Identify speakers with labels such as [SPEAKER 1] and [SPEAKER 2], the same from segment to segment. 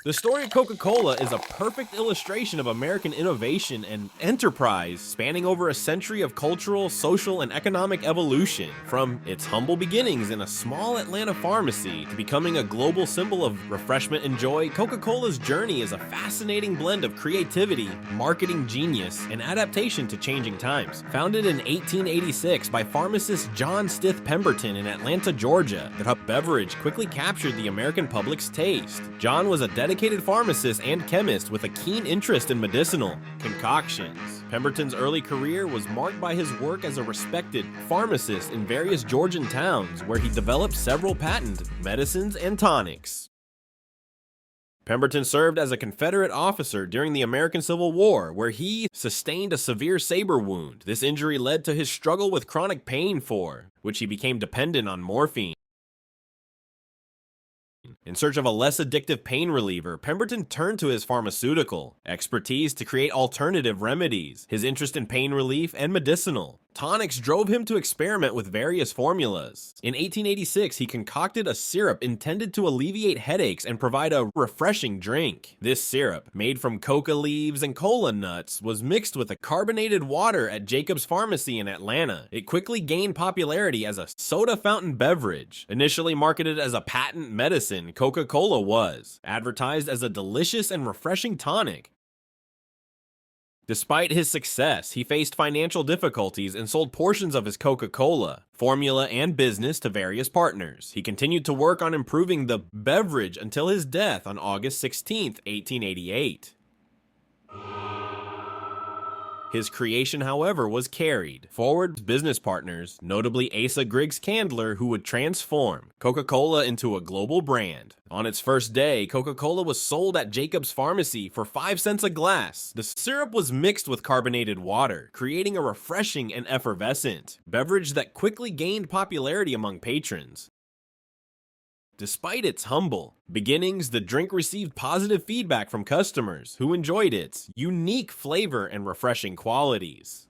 [SPEAKER 1] The story of Coca-Cola is a perfect illustration of American innovation and enterprise spanning over a century of cultural, social, and economic evolution. From its humble beginnings in a small Atlanta pharmacy to becoming a global symbol of refreshment and joy, Coca-Cola's journey is a fascinating blend of creativity, marketing genius, and adaptation to changing times. Founded in 1886 by pharmacist John Stith Pemberton in Atlanta, Georgia, the beverage quickly captured the American public's taste. John was a dedicated pharmacist and chemist with a keen interest in medicinal concoctions. Pemberton's early career was marked by his work as a respected pharmacist in various Georgian towns, where he developed several patented medicines and tonics. Pemberton served as a Confederate officer during the American Civil War, where he sustained a severe saber wound. This injury led to his struggle with chronic pain, for which he became dependent on morphine. In search of a less addictive pain reliever, Pemberton turned to his pharmaceutical expertise to create alternative remedies. His interest in pain relief and medicinal tonics drove him to experiment with various formulas. In 1886, he concocted a syrup intended to alleviate headaches and provide a refreshing drink. This syrup, made from coca leaves and cola nuts, was mixed with a carbonated water at Jacob's Pharmacy in Atlanta. It quickly gained popularity as a soda fountain beverage. Initially marketed as a patent medicine, Coca-Cola was advertised as a delicious and refreshing tonic. Despite his success, he faced financial difficulties and sold portions of his Coca-Cola formula and business to various partners. He continued to work on improving the beverage until his death on August 16, 1888. His creation, however, was carried forward business partners, notably Asa Griggs Candler, who would transform Coca-Cola into a global brand. On its first day, Coca-Cola was sold at Jacob's Pharmacy for 5 cents a glass. The syrup was mixed with carbonated water, creating a refreshing and effervescent beverage that quickly gained popularity among patrons. Despite its humble beginnings, the drink received positive feedback from customers who enjoyed its unique flavor and refreshing qualities.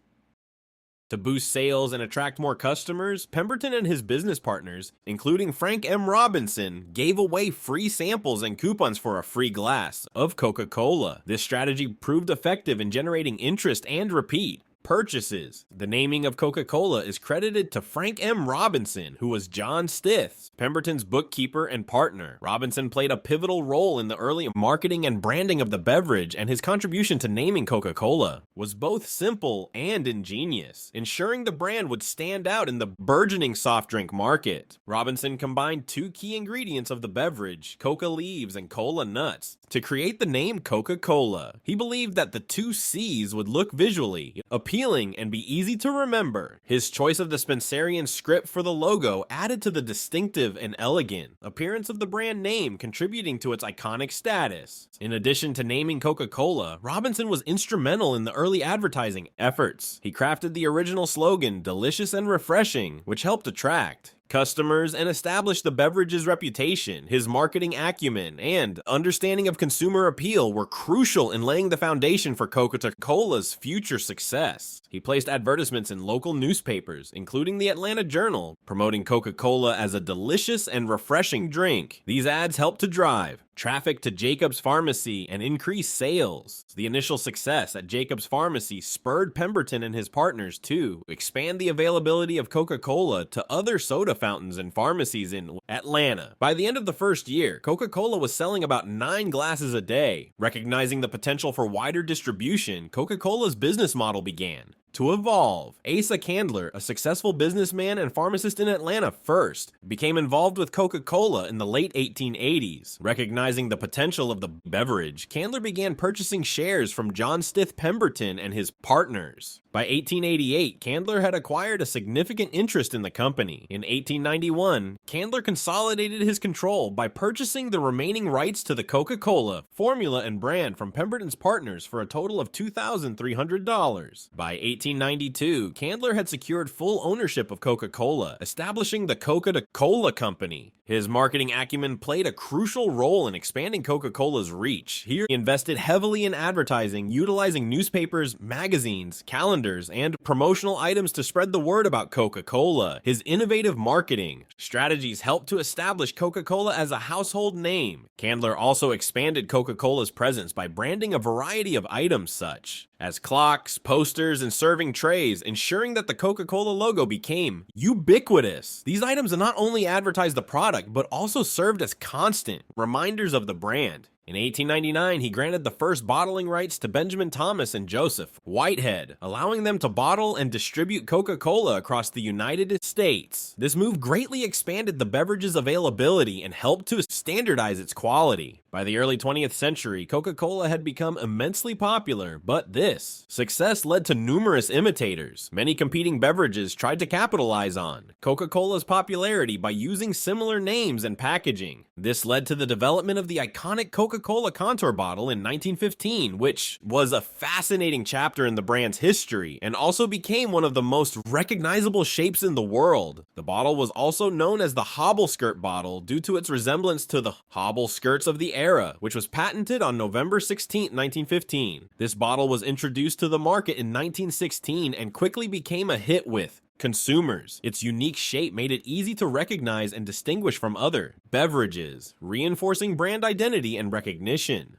[SPEAKER 1] To boost sales and attract more customers, Pemberton and his business partners, including Frank M. Robinson, gave away free samples and coupons for a free glass of Coca-Cola. This strategy proved effective in generating interest and repeat purchases. The naming of Coca-Cola is credited to Frank M. Robinson, who was John Stith, Pemberton's bookkeeper and partner. Robinson played a pivotal role in the early marketing and branding of the beverage, and his contribution to naming Coca-Cola was both simple and ingenious, ensuring the brand would stand out in the burgeoning soft drink market. Robinson combined 2 key ingredients of the beverage, coca leaves and cola nuts, to create the name Coca-Cola. He believed that the 2 C's would look visually appealing and be easy to remember. His choice of the Spencerian script for the logo added to the distinctive and elegant appearance of the brand name, contributing to its iconic status. In addition to naming Coca-Cola, Robinson was instrumental in the early advertising efforts. He crafted the original slogan, "Delicious and Refreshing," which helped attract customers and establish the beverage's reputation. His marketing acumen and understanding of consumer appeal were crucial in laying the foundation for Coca-Cola's future success. He placed advertisements in local newspapers, including the Atlanta Journal, promoting Coca-Cola as a delicious and refreshing drink. These ads helped to drive traffic to Jacob's Pharmacy and increase sales. The initial success at Jacob's Pharmacy spurred Pemberton and his partners to expand the availability of Coca-Cola to other soda fountains and pharmacies in Atlanta. By the end of the first year, Coca-Cola was selling about 9 glasses a day. Recognizing the potential for wider distribution, Coca-Cola's business model began to evolve. Asa Candler, a successful businessman and pharmacist in Atlanta, first became involved with Coca-Cola in the late 1880s. Recognizing the potential of the beverage, Candler began purchasing shares from John Stith Pemberton and his partners. By 1888, Candler had acquired a significant interest in the company. In 1891, Candler consolidated his control by purchasing the remaining rights to the Coca-Cola formula and brand from Pemberton's partners for a total of $2,300. By 18 1892, Candler had secured full ownership of Coca-Cola, establishing the Coca-Cola Company. His marketing acumen played a crucial role in expanding Coca-Cola's reach. He invested heavily in advertising, utilizing newspapers, magazines, calendars, and promotional items to spread the word about Coca-Cola. His innovative marketing strategies helped to establish Coca-Cola as a household name. Candler also expanded Coca-Cola's presence by branding a variety of items such as clocks, posters, and serving trays, ensuring that the Coca-Cola logo became ubiquitous. These items not only advertised the product, but also served as constant reminders of the brand. In 1899, he granted the first bottling rights to Benjamin Thomas and Joseph Whitehead, allowing them to bottle and distribute Coca-Cola across the United States. This move greatly expanded the beverage's availability and helped to standardize its quality. By the early 20th century, Coca-Cola had become immensely popular, but this success led to numerous imitators. Many competing beverages tried to capitalize on Coca-Cola's popularity by using similar names and packaging. This led to the development of the iconic Coca-Cola contour bottle in 1915, which was a fascinating chapter in the brand's history and also became one of the most recognizable shapes in the world. The bottle was also known as the hobble skirt bottle due to its resemblance to the hobble skirts of the era, which was patented on November 16, 1915. This bottle was introduced to the market in 1916 and quickly became a hit with consumers. Its unique shape made it easy to recognize and distinguish from other beverages, reinforcing brand identity and recognition.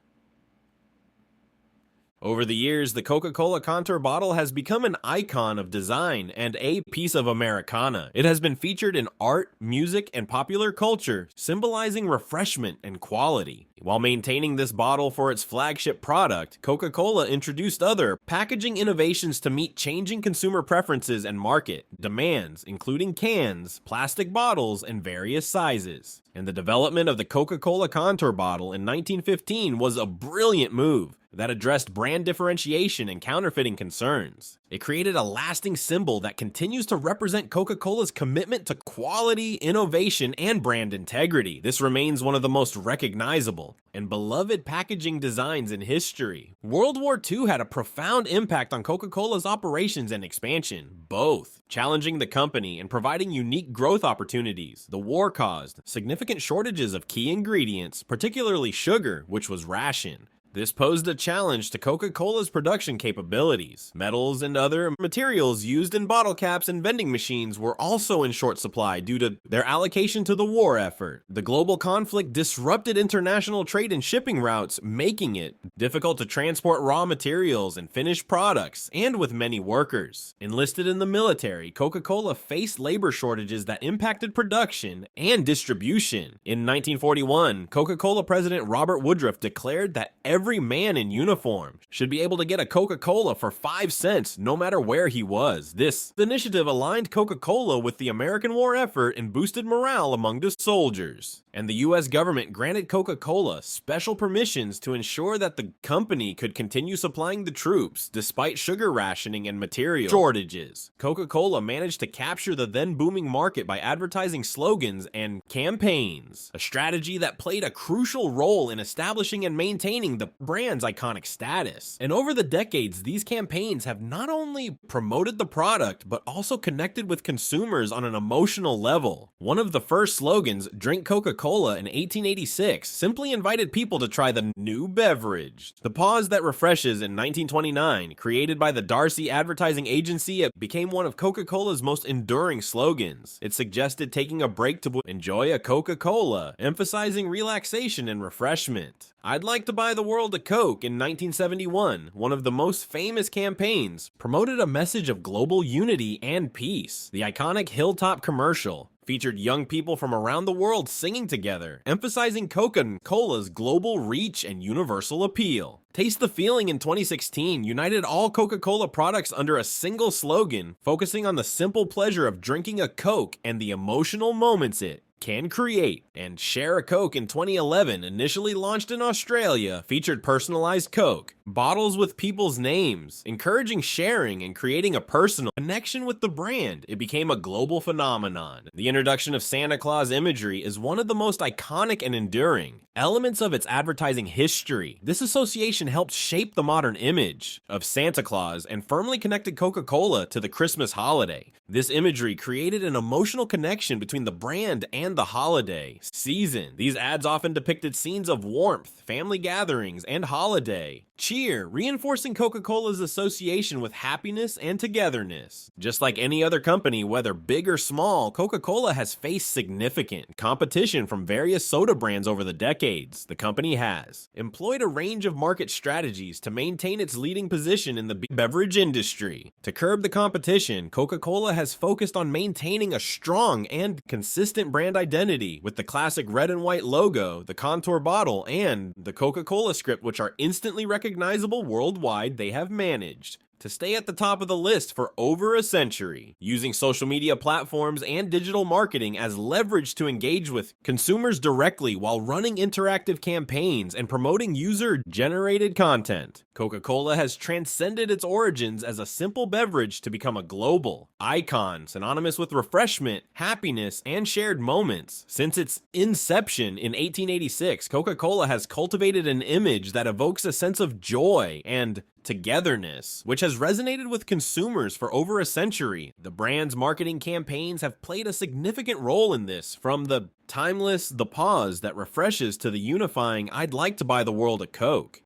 [SPEAKER 1] Over the years, the Coca-Cola contour bottle has become an icon of design and a piece of Americana. It has been featured in art, music, and popular culture, symbolizing refreshment and quality. While maintaining this bottle for its flagship product, Coca-Cola introduced other packaging innovations to meet changing consumer preferences and market demands, including cans, plastic bottles, and various sizes. And the development of the Coca-Cola contour bottle in 1915 was a brilliant move that addressed brand differentiation and counterfeiting concerns. It created a lasting symbol that continues to represent Coca-Cola's commitment to quality, innovation, and brand integrity. This remains one of the most recognizable and beloved packaging designs in history. World War II had a profound impact on Coca-Cola's operations and expansion, both challenging the company and providing unique growth opportunities. The war caused significant shortages of key ingredients, particularly sugar, which was rationed. This posed a challenge to Coca-Cola's production capabilities. Metals and other materials used in bottle caps and vending machines were also in short supply due to their allocation to the war effort. The global conflict disrupted international trade and shipping routes, making it difficult to transport raw materials and finished products, and with many workers enlisted in the military, Coca-Cola faced labor shortages that impacted production and distribution. In 1941, Coca-Cola President Robert Woodruff declared that every man in uniform should be able to get a Coca-Cola for 5 cents no matter where he was. This initiative aligned Coca-Cola with the American war effort and boosted morale among the soldiers. And the US government granted Coca-Cola special permissions to ensure that the company could continue supplying the troops despite sugar rationing and material shortages. Coca-Cola managed to capture the then booming market by advertising slogans and campaigns, a strategy that played a crucial role in establishing and maintaining the brand's iconic status. And over the decades, these campaigns have not only promoted the product, but also connected with consumers on an emotional level. One of the first slogans, "Drink Coca-Cola," in 1886, simply invited people to try the new beverage. The pause that refreshes in 1929, created by the Darcy Advertising Agency, it became one of Coca-Cola's most enduring slogans. It suggested taking a break to enjoy a Coca-Cola, emphasizing relaxation and refreshment. "I'd like to buy the world a Coke" in 1971, one of the most famous campaigns, promoted a message of global unity and peace. The iconic Hilltop commercial featured young people from around the world singing together, emphasizing Coca-Cola's global reach and universal appeal. Taste the Feeling in 2016 united all Coca-Cola products under a single slogan, focusing on the simple pleasure of drinking a Coke and the emotional moments it can create, and Share a Coke in 2011, initially launched in Australia, featured personalized Coke, bottles with people's names, encouraging sharing and creating a personal connection with the brand. It became a global phenomenon. The introduction of Santa Claus imagery is one of the most iconic and enduring elements of its advertising history. This association helped shape the modern image of Santa Claus and firmly connected Coca-Cola to the Christmas holiday. This imagery created an emotional connection between the brand and the holiday season. These ads often depicted scenes of warmth, family gatherings, and holiday cheer, reinforcing Coca-Cola's association with happiness and togetherness. Just like any other company, whether big or small, Coca-Cola has faced significant competition from various soda brands over the decades. The company has employed a range of market strategies to maintain its leading position in the beverage industry. To curb the competition, Coca-Cola has focused on maintaining a strong and consistent brand identity with the classic red and white logo, the contour bottle, and the Coca-Cola script, which are instantly recognizable worldwide. They have managed to stay at the top of the list for over a century, using social media platforms and digital marketing as leverage to engage with consumers directly while running interactive campaigns and promoting user-generated content. Coca-Cola has transcended its origins as a simple beverage to become a global icon, synonymous with refreshment, happiness, and shared moments. Since its inception in 1886, Coca-Cola has cultivated an image that evokes a sense of joy and togetherness, which has resonated with consumers for over a century. The brand's marketing campaigns have played a significant role in this, from the timeless "the pause" that refreshes to the unifying "I'd like to buy the world a Coke."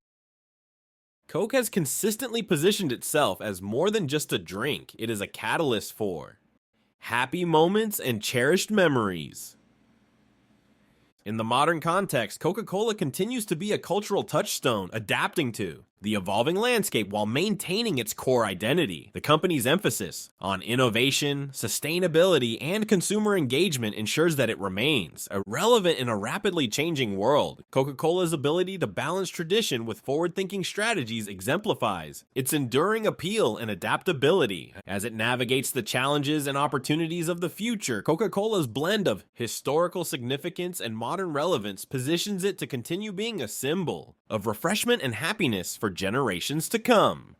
[SPEAKER 1] Coke has consistently positioned itself as more than just a drink. It is a catalyst for happy moments and cherished memories. In the modern context, Coca-Cola continues to be a cultural touchstone, adapting to the evolving landscape while maintaining its core identity. The company's emphasis on innovation, sustainability, and consumer engagement ensures that it remains relevant in a rapidly changing world. Coca-Cola's ability to balance tradition with forward-thinking strategies exemplifies its enduring appeal and adaptability. As it navigates the challenges and opportunities of the future, Coca-Cola's blend of historical significance and modern relevance positions it to continue being a symbol of refreshment and happiness for generations to come.